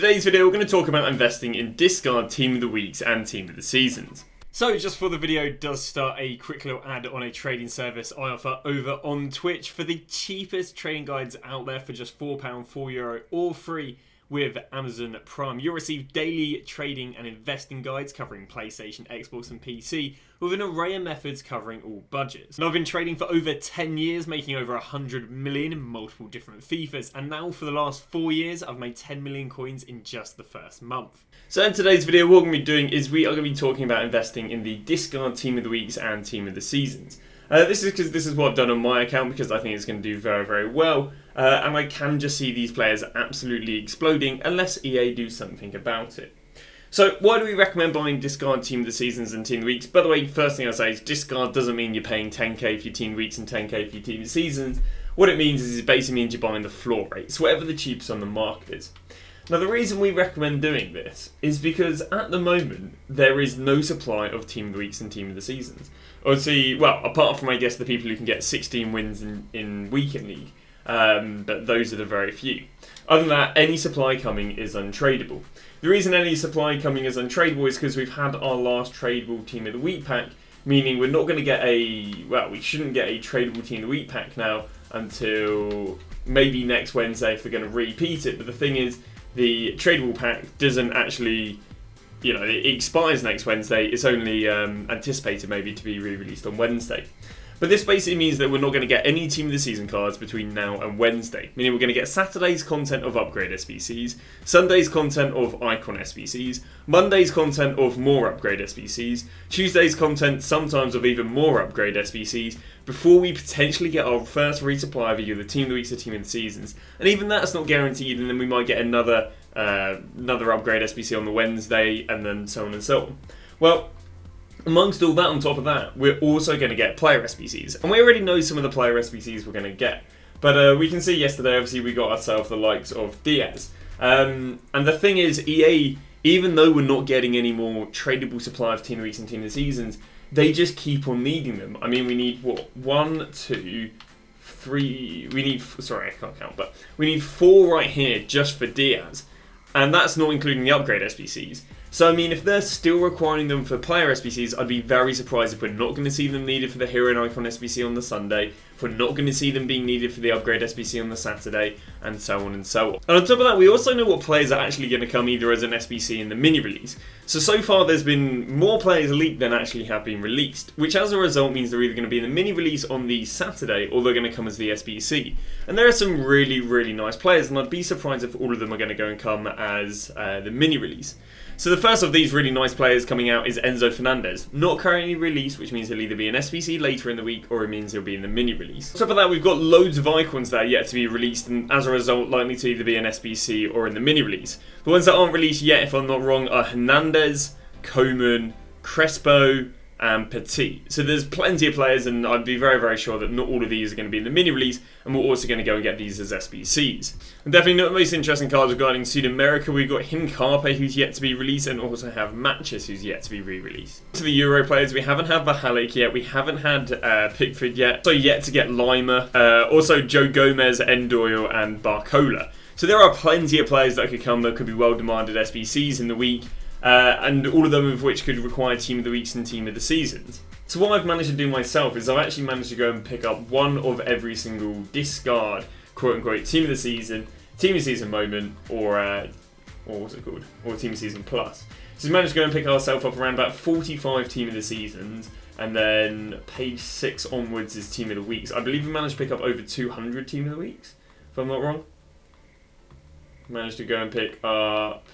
Today's video we're going to talk about investing in discard team of the weeks and team of the seasons. So just before the video does start, a quick little ad on a trading service I offer over on Twitch for the cheapest trading guides out there for just £4, €4, all free with Amazon Prime. You'll receive daily trading and investing guides covering PlayStation, Xbox and PC with an array of methods covering all budgets. And I've been trading for over 10 years, making over 100 million in multiple different FIFAs, and now for the last 4 years I've made 10 million coins in just the first month. So in today's video what we're going to be doing is we are going to be talking about investing in the discard team of the weeks and team of the seasons. This is because this is what I've done on my account because I think it's going to do very, very well. And I can just see these players absolutely exploding unless EA do something about it. So why do we recommend buying discard team of the seasons and team of the weeks? By the way, first thing I'll say is discard doesn't mean you're paying 10k for your team of the weeks and 10k for your team of the seasons. What it means is it basically means you're buying the floor rate. So whatever the cheapest on the market is. Now the reason we recommend doing this is because at the moment there is no supply of team of the weeks and team of the seasons. Obviously, well, apart from I guess the people who can get 16 wins in weekend league, but those are the very few. Other than that, any supply coming is untradeable. The reason any supply coming is untradeable is because we've had our last tradable team of the week pack, meaning we're not going to get we shouldn't get a tradable team of the week pack now until maybe next Wednesday if they're going to repeat it. But the thing is, the tradable pack doesn't actually, it expires next Wednesday. It's only anticipated maybe to be re-released on Wednesday. But this basically means that we're not going to get any team of the season cards between now and Wednesday. Meaning we're going to get Saturday's content of upgrade SBCs, Sunday's content of icon SBCs, Monday's content of more upgrade SBCs, Tuesday's content sometimes of even more upgrade SBCs, before we potentially get our first resupply of either the team of the weeks or team of the seasons. And even that's not guaranteed, and then we might get another upgrade SBC on the Wednesday, and then so on and so on. Well, amongst all that, on top of that, we're also going to get player SBCs. And we already know some of the player SBCs we're going to get. But we can see yesterday, obviously, we got ourselves the likes of Diaz. And the thing is, EA, even though we're not getting any more tradable supply of team of the weeks and team of the seasons, they just keep on needing them. I mean, we need, what, 1, 2, 3... Sorry, I can't count, but we need 4 right here just for Diaz. And that's not including the upgrade SBCs. So, I mean, if they're still requiring them for player SBCs, I'd be very surprised if we're not going to see them needed for the hero and icon SBC on the Sunday, if we're not going to see them being needed for the upgrade SBC on the Saturday, and so on and so on. And on top of that, we also know what players are actually going to come either as an SBC in the mini-release. So far there's been more players leaked than actually have been released, which as a result means they're either going to be in the mini-release on the Saturday, or they're going to come as the SBC. And there are some really, really nice players, and I'd be surprised if all of them are going to go and come as the mini-release. So the first of these really nice players coming out is Enzo Fernandez. Not currently released, which means he'll either be an SBC later in the week or it means he'll be in the mini-release. On top of that, we've got loads of icons that are yet to be released and as a result likely to either be an SBC or in the mini-release. The ones that aren't released yet, if I'm not wrong, are Hernandez, Coman, Crespo and Petit. So there's plenty of players and I'd be very, very sure that not all of these are going to be in the mini-release and we're also going to go and get these as SBCs. And definitely not the most interesting cards regarding Sud-America. We've got Hincape who's yet to be released and also have Matches who's yet to be re-released. To the Euro players, we haven't had Vahalik yet, we haven't had Pickford yet, so yet to get Lima, also Joe Gomez, Endoyle and Barcola. So there are plenty of players that could come that could be well-demanded SBCs in the week. And all of them of which could require team of the weeks and team of the seasons. So what I've managed to do myself is I've actually managed to go and pick up one of every single discard, quote-unquote, team of the season moment, or what's it called, or team of season plus. So we've managed to go and pick ourselves up around about 45 team of the seasons, and then page 6 onwards is team of the weeks. I believe we managed to pick up over 200 team of the weeks, if I'm not wrong. Managed to go and pick up...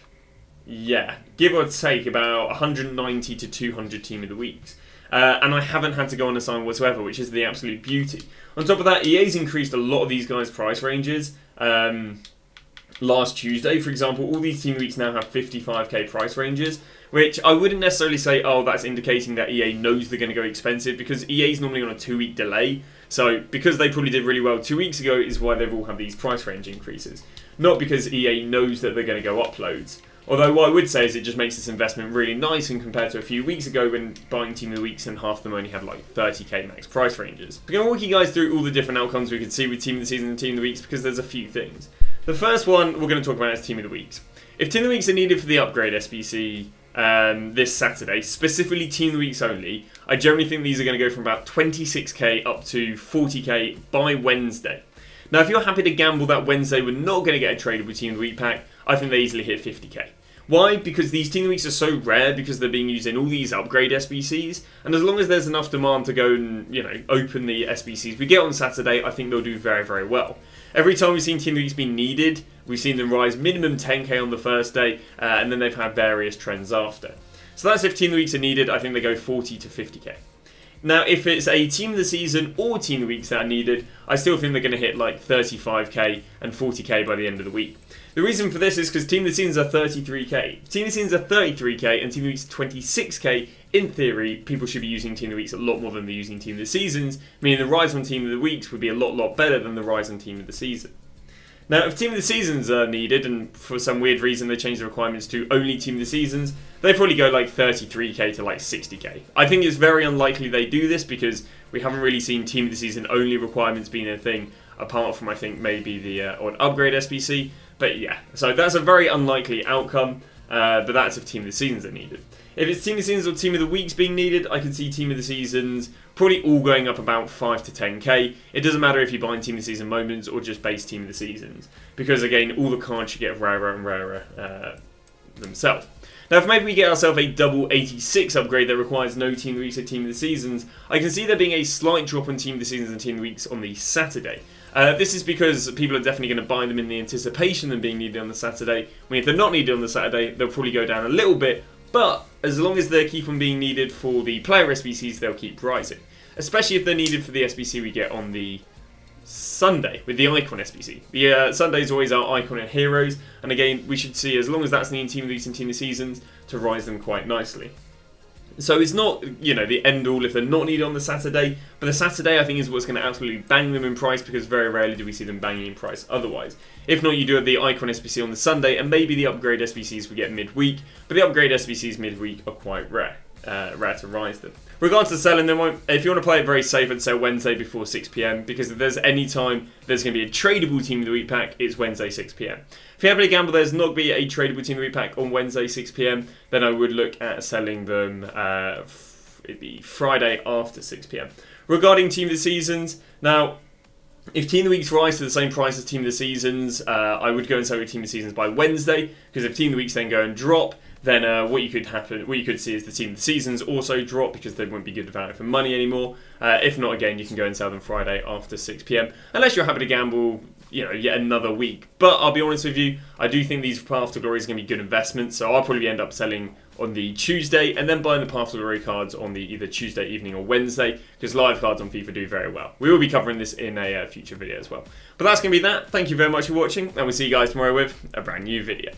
yeah, give or take about 190 to 200 team of the weeks. And I haven't had to go on a sign whatsoever, which is the absolute beauty. On top of that, EA's increased a lot of these guys' price ranges. Last Tuesday, for example, all these team of the weeks now have 55k price ranges, which I wouldn't necessarily say, oh, that's indicating that EA knows they're going to go expensive, because EA's normally on a 2-week delay. So because they probably did really well 2 weeks ago is why they've all had these price range increases. Not because EA knows that they're going to go up loads. Although what I would say is it just makes this investment really nice, and compared to a few weeks ago when buying Team of the Weeks and half of them only had like 30k max price ranges. We're going to walk you guys through all the different outcomes we could see with Team of the Season and Team of the Weeks, because there's a few things. The first one we're going to talk about is Team of the Weeks. If Team of the Weeks are needed for the upgrade SBC this Saturday, specifically Team of the Weeks only, I generally think these are going to go from about 26k up to 40k by Wednesday. Now, if you're happy to gamble that Wednesday we're not going to get a tradable Team of the Week pack, I think they easily hit 50k. Why? Because these Team of the Weeks are so rare because they're being used in all these upgrade SBCs, and as long as there's enough demand to go and, open the SBCs we get on Saturday, I think they'll do very, very well. Every time we've seen Team of the Weeks be needed, we've seen them rise minimum 10k on the first day, and then they've had various trends after. So that's if Team of the Weeks are needed. I think they go 40 to 50k. Now, if it's a Team of the Season or Team of the Weeks that are needed, I still think they're going to hit like 35k and 40k by the end of the week. The reason for this is because Team of the Seasons are 33k. Team of the Seasons are 33k and Team of the Weeks 26k. In theory, people should be using Team of the Weeks a lot more than they're using Team of the Seasons, meaning the rise on Team of the Weeks would be a lot better than the rise on Team of the Season. Now, if Team of the Seasons are needed, and for some weird reason they change the requirements to only Team of the Seasons, they probably go like 33k to like 60k. I think it's very unlikely they do this because we haven't really seen Team of the Season only requirements being a thing, apart from I think maybe the odd upgrade SBC. But yeah, so that's a very unlikely outcome, but that's if Team of the Seasons are needed. If it's Team of the Seasons or Team of the Weeks being needed, I can see Team of the Seasons probably all going up about 5 to 10k. It doesn't matter if you're buying Team of the Season moments or just base Team of the Seasons, because again, all the cards should get rarer and rarer themselves. Now, if maybe we get ourselves a double 86 upgrade that requires no Team of the Weeks or Team of the Seasons, I can see there being a slight drop on Team of the Seasons and Team of the Weeks on the Saturday. This is because people are definitely going to buy them in the anticipation of them being needed on the Saturday. I mean, if they're not needed on the Saturday, they'll probably go down a little bit, but as long as they keep on being needed for the player SBCs, they'll keep rising. Especially if they're needed for the SBC we get on the Sunday with the Icon SBC. The Sunday is always our Icon and Heroes, and again, we should see, as long as that's needing Team of the Weeks and Team of the Seasons, to rise them quite nicely. So it's not, the end all if they're not needed on the Saturday, but the Saturday I think is what's going to absolutely bang them in price, because very rarely do we see them banging in price otherwise. If not, you do have the Icon SBC on the Sunday and maybe the upgrade SBCs we get midweek, but the upgrade SBCs midweek are quite rare to rise them. Regards to selling them, if you want to play it very safe, I'd say Wednesday before 6 PM, because if there's any time there's going to be a tradable Team of the Week pack, it's Wednesday 6 PM. If you happen to gamble there's not going to be a tradable Team of the Week pack on Wednesday 6 PM, then I would look at selling them it'd be Friday after 6 PM. Regarding Team of the Seasons, now, if Team of the Weeks rise to the same price as Team of the Seasons, I would go and sell with Team of the Seasons by Wednesday, because if Team of the Weeks then go and drop, then what you could see is the Team of the Seasons also drop, because they won't be good value for money anymore. If not, again, you can go and sell them Friday after 6 PM, unless you're happy to gamble, yet another week. But I'll be honest with you, I do think these Path to Glory is going to be good investments, so I'll probably end up selling on the Tuesday and then buying the Path to Glory cards on the either Tuesday evening or Wednesday, because live cards on FIFA do very well. We will be covering this in a future video as well. But that's going to be that. Thank you very much for watching, and we'll see you guys tomorrow with a brand new video.